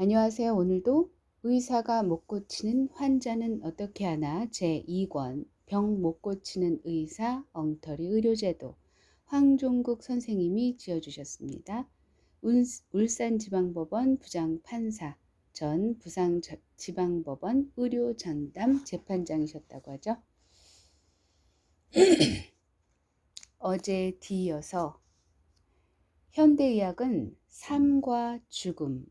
안녕하세요. 오늘도 의사가 못 고치는 환자는 어떻게 하나 제2권 병 못 고치는 의사 엉터리 의료제도 황종국 선생님이 지어주셨습니다. 울산지방법원 부장판사 전 부산지방법원 의료전담 재판장이셨다고 하죠. 어제에 뒤이어서 현대의학은 삶과 죽음,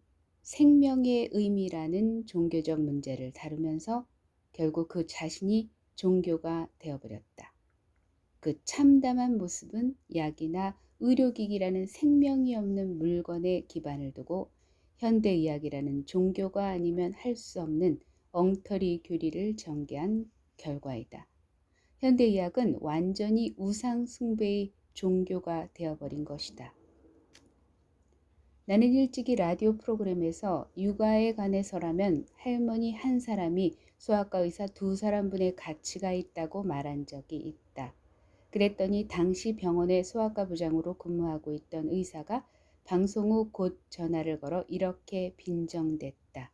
생명의 의미라는 종교적 문제를 다루면서 결국 그 자신이 종교가 되어버렸다. 그 참담한 모습은 약이나 의료기기라는 생명이 없는 물건에 기반을 두고 현대의학이라는 종교가 아니면 할 수 없는 엉터리 교리를 전개한 결과이다. 현대의학은 완전히 우상숭배의 종교가 되어버린 것이다. 나는 일찍이 라디오 프로그램에서 육아에 관해서라면 할머니 한 사람이 소아과 의사 두 사람분의 가치가 있다고 말한 적이 있다. 그랬더니 당시 병원의 소아과 부장으로 근무하고 있던 의사가 방송 후 곧 전화를 걸어 이렇게 빈정댔다.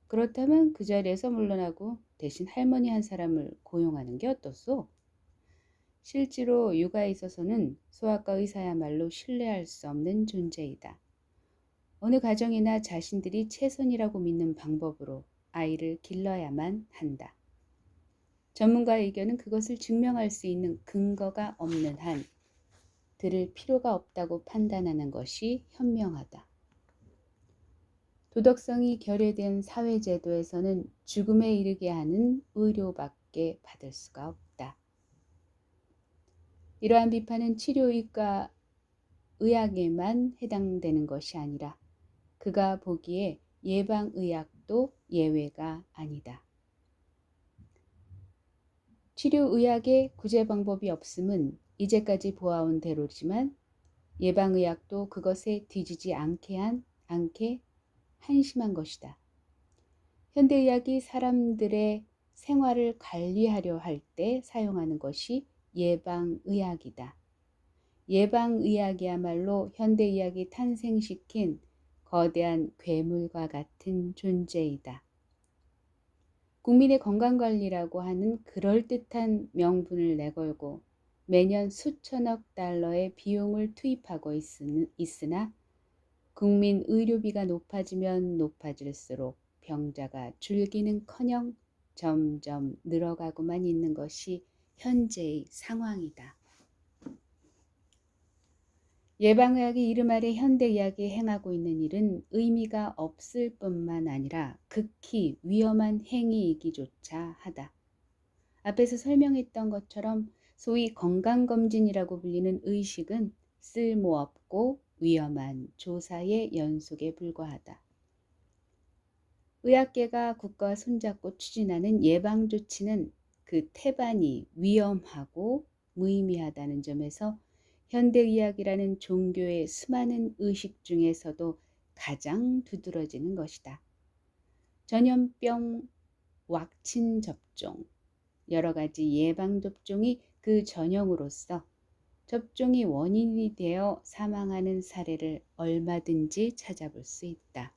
그렇다면 그 자리에서 물러나고 대신 할머니 한 사람을 고용하는 게 어떻소? 실제로 육아에 있어서는 소아과 의사야말로 신뢰할 수 없는 존재이다. 어느 가정이나 자신들이 최선이라고 믿는 방법으로 아이를 길러야만 한다. 전문가의 의견은 그것을 증명할 수 있는 근거가 없는 한 들을 필요가 없다고 판단하는 것이 현명하다. 도덕성이 결여된 사회제도에서는 죽음에 이르게 하는 의료밖에 받을 수가 없다. 이러한 비판은 치료의과 의학에만 해당되는 것이 아니라 그가 보기에 예방의학도 예외가 아니다. 치료의학의 구제 방법이 없음은 이제까지 보아온 대로지만 예방의학도 그것에 뒤지지 않게 한심한 것이다. 현대의학이 사람들의 생활을 관리하려 할 때 사용하는 것이 예방의학이다. 예방의학이야말로 현대의학이 탄생시킨 거대한 괴물과 같은 존재이다. 국민의 건강관리라고 하는 그럴듯한 명분을 내걸고 매년 수천억 달러의 비용을 투입하고 있으나 국민 의료비가 높아지면 높아질수록 병자가 줄기는커녕 점점 늘어가고만 있는 것이 현재의 상황이다. 예방의학이 이름 아래 현대의학이 행하고 있는 일은 의미가 없을 뿐만 아니라 극히 위험한 행위이기조차 하다. 앞에서 설명했던 것처럼 소위 건강검진이라고 불리는 의식은 쓸모없고 위험한 조사의 연속에 불과하다. 의학계가 국가와 손잡고 추진하는 예방조치는 그 태반이 위험하고 무의미하다는 점에서 현대의학이라는 종교의 수많은 의식 중에서도 가장 두드러지는 것이다. 전염병 왁친 접종, 여러 가지 예방 접종이 그 전형으로서 접종이 원인이 되어 사망하는 사례를 얼마든지 찾아볼 수 있다.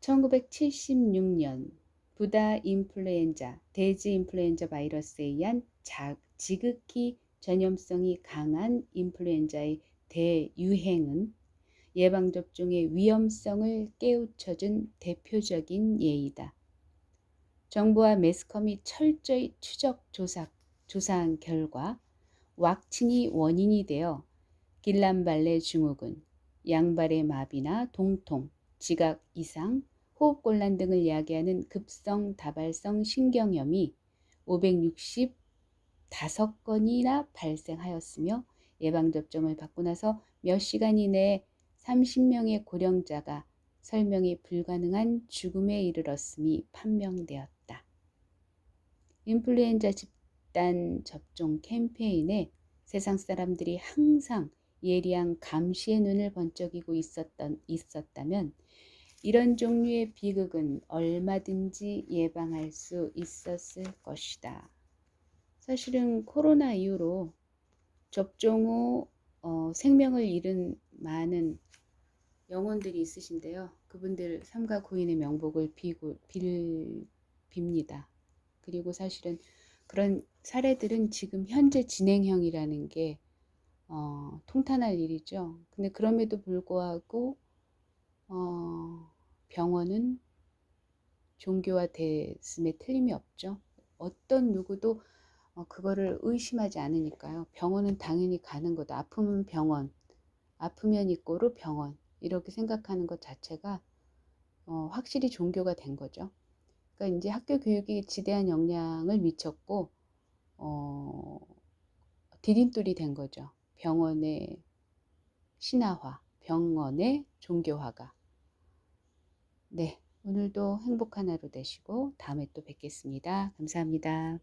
1976년 부다 인플루엔자, 돼지 인플루엔자 바이러스에 의한 지극히 전염성이 강한 인플루엔자의 대유행은 예방접종의 위험성을 깨우쳐준 대표적인 예이다. 정부와 매스컴이 철저히 조사한 결과 왁친이 원인이 되어 길란발레 증후군, 양발의 마비나 동통, 지각 이상, 호흡곤란 등을 야기하는 급성 다발성 신경염이 565건이나 발생하였으며 예방접종을 받고 나서 몇 시간 이내에 30명의 고령자가 설명이 불가능한 죽음에 이르렀음이 판명되었다. 인플루엔자 집단 접종 캠페인에 세상 사람들이 항상 예리한 감시의 눈을 번쩍이고 있었다면 이런 종류의 비극은 얼마든지 예방할 수 있었을 것이다. 사실은 코로나 이후로 접종 후 생명을 잃은 많은 영혼들이 있으신데요. 그분들 삼가 고인의 명복을 빕니다. 그리고 사실은 그런 사례들은 지금 현재 진행형이라는 게 통탄할 일이죠. 근데 그럼에도 불구하고 병원은 종교화됐음에 틀림이 없죠. 어떤 누구도 그거를 의심하지 않으니까요. 병원은 당연히 가는 거다. 아프면 병원, 아프면 이꼬르 병원 이렇게 생각하는 것 자체가 확실히 종교가 된 거죠. 그러니까 이제 학교 교육이 지대한 영향을 미쳤고 디딤돌이 된 거죠. 병원의 신화화, 병원의 종교화가. 네, 오늘도 행복한 하루 되시고 다음에 또 뵙겠습니다. 감사합니다.